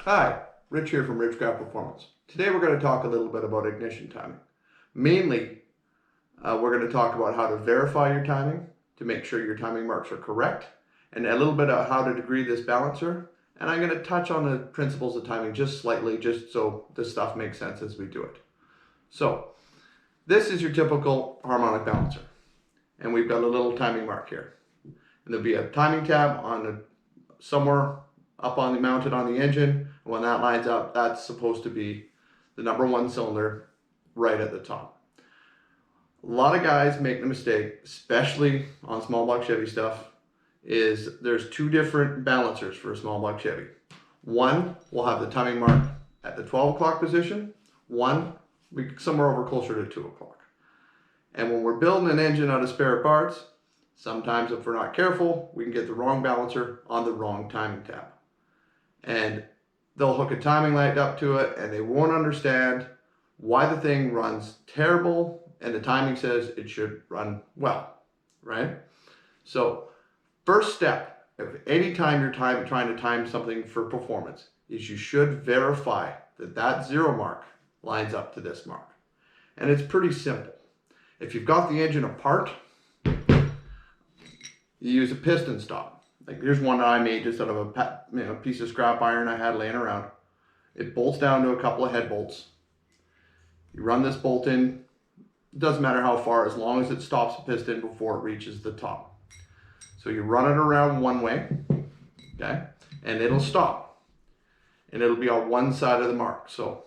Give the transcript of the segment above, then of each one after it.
Hi, Rich here from Richcraft Performance. Today we're going to talk a little bit about ignition timing. Mainly, we're going to talk about how to verify your timing to make sure your timing marks are correct, and a little bit of how to degree this balancer. And I'm going to touch on the principles of timing just slightly, just so this stuff makes sense as we do it. So, this is your typical harmonic balancer, and we've got a little timing mark here. And there'll be a timing tab on somewhere up on the mounted on the engine, and when that lines up, that's supposed to be the number one cylinder right at the top. A lot of guys make the mistake, especially on small block Chevy stuff, is there's two different balancers for a small block Chevy. One will have the timing mark at the 12 o'clock position, one will be somewhere over closer to 2 o'clock. And when we're building an engine out of spare parts, sometimes if we're not careful, we can get the wrong balancer on the wrong timing tab. And they'll hook a timing light up to it and they won't understand why the thing runs terrible and the timing says it should run well, right? So first step, if any time you're trying to time something for performance, is you should verify that that zero mark lines up to this mark. And it's pretty simple. If you've got the engine apart, you use a piston stop. Like here's one that I made just out of a piece of scrap iron I had laying around. It bolts down to a couple of head bolts. You run this bolt in, it doesn't matter how far, as long as it stops the piston before it reaches the top. So you run it around one way, okay, and it'll stop. And it'll be on one side of the mark. So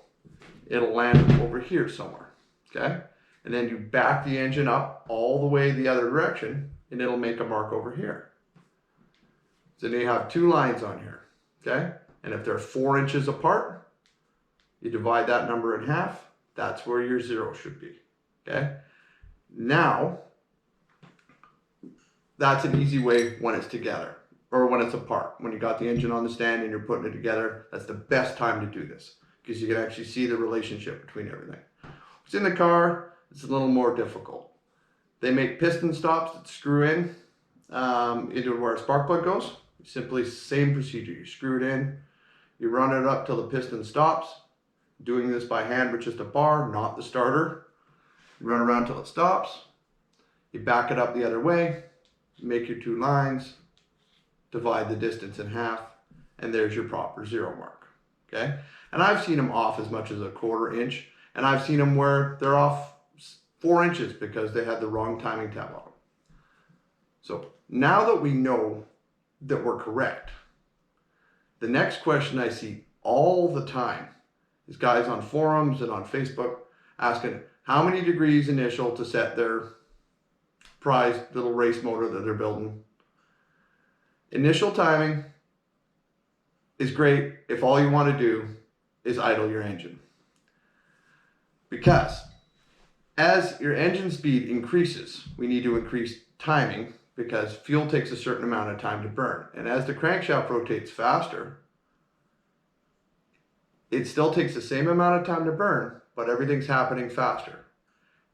it'll land over here somewhere, okay? And then you back the engine up all the way the other direction and it'll make a mark over here. So then you have two lines on here, okay? And if they're 4 inches apart, you divide that number in half, that's where your zero should be, okay? Now, that's an easy way when it's together, or when it's apart. When you got the engine on the stand and you're putting it together, that's the best time to do this, because you can actually see the relationship between everything. What's in the car, it's a little more difficult. They make piston stops that screw in into where a spark plug goes. Simply same procedure. You screw it in, you run it up till the piston stops. Doing this by hand with just a bar, not the starter. You run around till it stops. You back it up the other way, make your two lines, divide the distance in half, and there's your proper zero mark. Okay? And I've seen them off as much as a 1/4 inch, and I've seen them where they're off 4 inches because they had the wrong timing tab on them. So now that we know that we're correct, the next question I see all the time is guys on forums and on Facebook asking how many degrees initial to set their prized little race motor that they're building. Initial timing is great if all you want to do is idle your engine, because as your engine speed increases, we need to increase timing, because fuel takes a certain amount of time to burn. And as the crankshaft rotates faster, it still takes the same amount of time to burn, but everything's happening faster.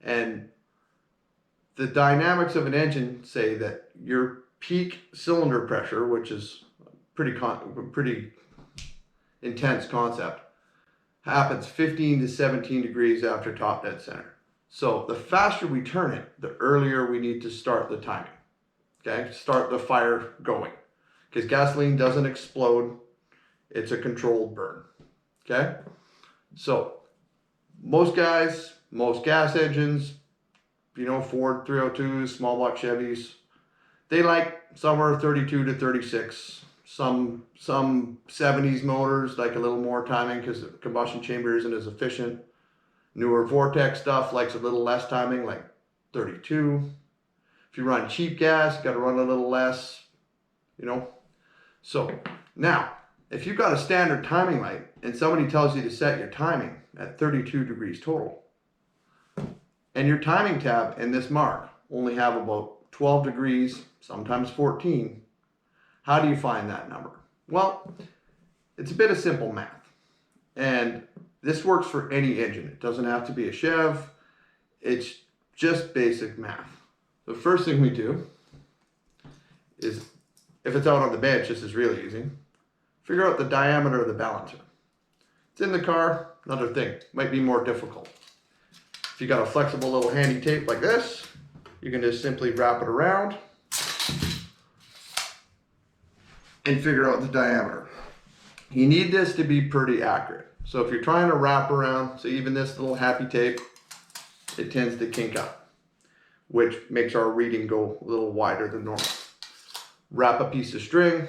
And the dynamics of an engine say that your peak cylinder pressure, which is pretty intense concept, happens 15 to 17 degrees after top dead center. So the faster we turn it, the earlier we need to start the timing. Okay, start the fire going, because gasoline doesn't explode, it's a controlled burn. Okay, so most guys, most gas engines, Ford 302s, small block Chevys, they like somewhere 32 to 36. Some 70s motors like a little more timing because the combustion chamber isn't as efficient. Newer Vortex stuff likes a little less timing, like 32. If you run cheap gas, you got to run a little less, So now, if you've got a standard timing light and somebody tells you to set your timing at 32 degrees total, and your timing tab and this mark only have about 12 degrees, sometimes 14, how do you find that number? Well, it's a bit of simple math. And this works for any engine. It doesn't have to be a Chev. It's just basic math. The first thing we do is, if it's out on the bench, this is really easy. Figure out the diameter of the balancer. It's in the car, another thing, might be more difficult. If you got a flexible little handy tape like this, you can just simply wrap it around and figure out the diameter. You need this to be pretty accurate. So if you're trying to wrap around, so even this little happy tape, it tends to kink up, which makes our reading go a little wider than normal. Wrap a piece of string.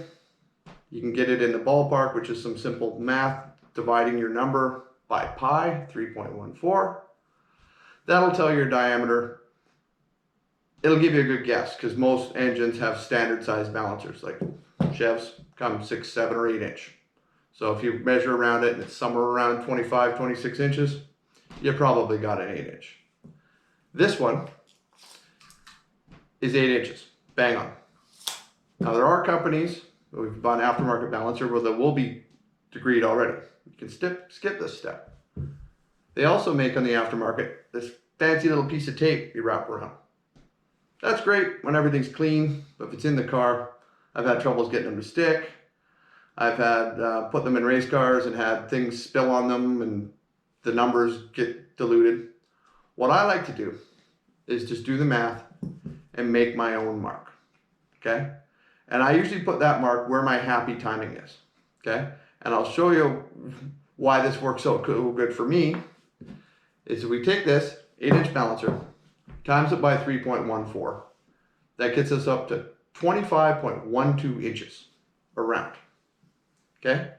You can get it in the ballpark, which is some simple math, dividing your number by pi, 3.14. That'll tell you your diameter. It'll give you a good guess because most engines have standard size balancers, like Chevs come 6, 7, or 8 inch. So if you measure around it and it's somewhere around 25, 26 inches, you probably got an 8 inch. This one is 8 inches, bang on. Now there are companies, we've bought an aftermarket balancer where they will be degreed already. You can skip this step. They also make on the aftermarket this fancy little piece of tape you wrap around. That's great when everything's clean, but if it's in the car, I've had troubles getting them to stick. I've had put them in race cars and had things spill on them and the numbers get diluted. What I like to do is just do the math and make my own mark, okay? And I usually put that mark where my happy timing is, okay? And I'll show you why this works so good for me, is if we take this 8-inch balancer, times it by 3.14, that gets us up to 25.12 inches around, okay?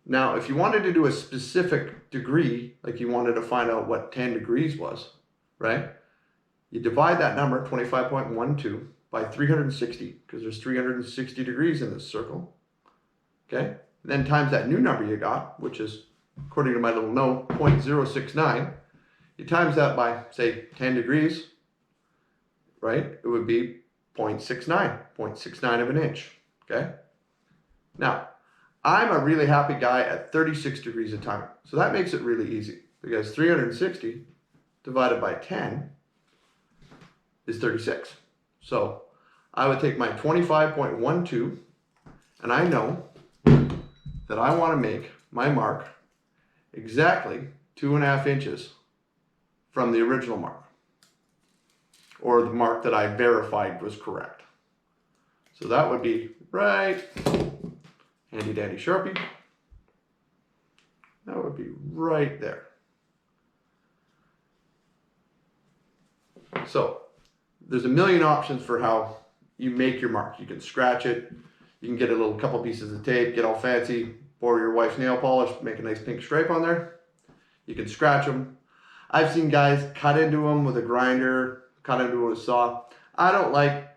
Now, if you wanted to do a specific degree, like you wanted to find out what 10 degrees was, right? You divide that number, 25.12, by 360, because there's 360 degrees in this circle, okay? And then times that new number you got, which is, according to my little note, 0.069, you times that by, say, 10 degrees, right? It would be 0.69 of an inch, okay? Now, I'm a really happy guy at 36 degrees of timing. So that makes it really easy because 360 divided by 10 is 36. So I would take my 25.12 and I know that I want to make my mark exactly 2.5 inches from the original mark, or the mark that I verified was correct. So that would be right, handy dandy Sharpie, that would be right there. So there's a million options for how you make your mark. You can scratch it, you can get a little couple pieces of tape, get all fancy, borrow your wife's nail polish, make a nice pink stripe on there. You can scratch them. I've seen guys cut into them with a grinder, cut into them with a saw. I don't like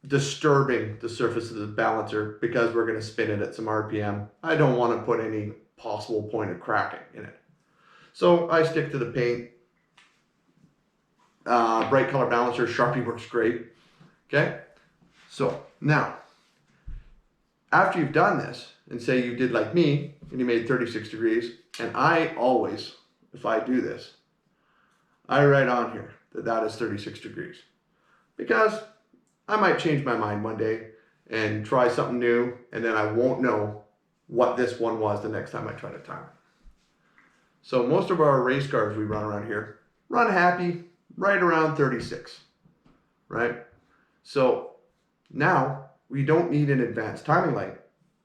disturbing the surface of the balancer because we're going to spin it at some RPM. I don't want to put any possible point of cracking in it. So I stick to the paint. Bright color balancer, Sharpie works great. Okay, so now, after you've done this, and say you did like me, and you made 36 degrees, and I always, if I do this, I write on here that that is 36 degrees. Because I might change my mind one day and try something new, and then I won't know what this one was the next time I try to time it. So most of our race cars we run around here run happy right around 36, right? So now we don't need an advanced timing light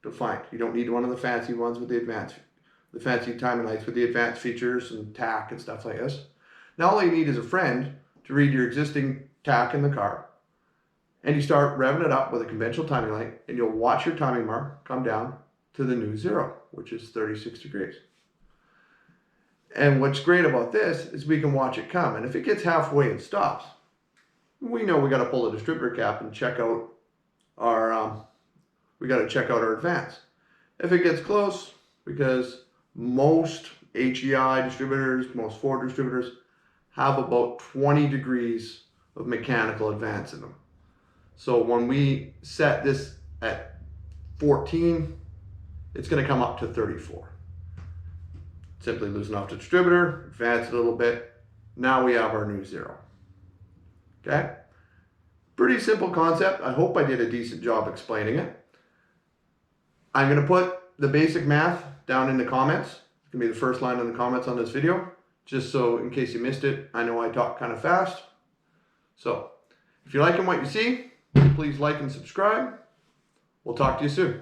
to find. You don't need one of the fancy ones with the fancy timing lights with the advanced features and tack and stuff like this. Now all you need is a friend to read your existing tack in the car, and you start revving it up with a conventional timing light, and you'll watch your timing mark come down to the new zero, which is 36 degrees. And what's great about this is we can watch it come, and if it gets halfway and stops, we know we got to pull the distributor cap and check out our advance. If it gets close, because most HEI distributors, most Ford distributors have about 20 degrees of mechanical advance in them. So when we set this at 14, it's going to come up to 34. Simply loosen off the distributor, advance it a little bit. Now we have our new zero. Okay? Pretty simple concept. I hope I did a decent job explaining it. I'm going to put the basic math down in the comments. It's going to be the first line in the comments on this video, just so in case you missed it, I know I talk kind of fast. So if you're liking what you see, please like and subscribe. We'll talk to you soon.